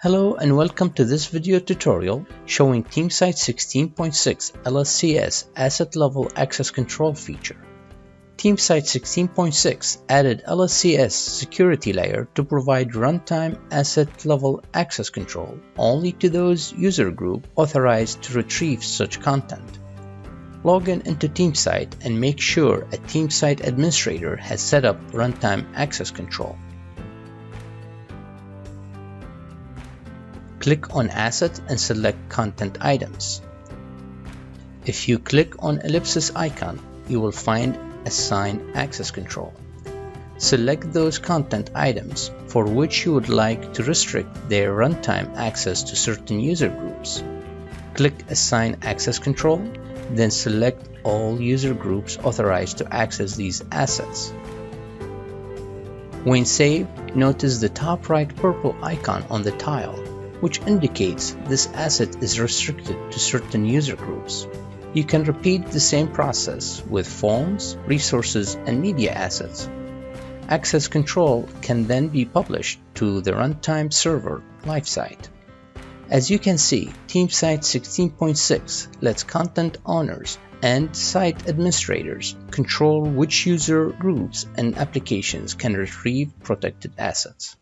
Hello and welcome to this video tutorial showing Teamsite 16.6 LSCS Asset Level Access Control feature. Teamsite 16.6 added LSCS security layer to provide runtime asset level access control only to those user groups authorized to retrieve such content. Log in into Teamsite and make sure a Teamsite administrator has set up runtime access control. Click on Assets and select Content Items. If you click on ellipsis icon, you will find Assign Access Control. Select those content items for which you would like to restrict their runtime access to certain user groups. Click Assign Access Control, then select all user groups authorized to access these assets. When saved, notice the top right purple icon on the tile, which indicates this asset is restricted to certain user groups. You can repeat the same process with forms, resources, and media assets. Access control can then be published to the runtime server live site. As you can see, Teamsite 16.6 lets content owners and site administrators control which user groups and applications can retrieve protected assets.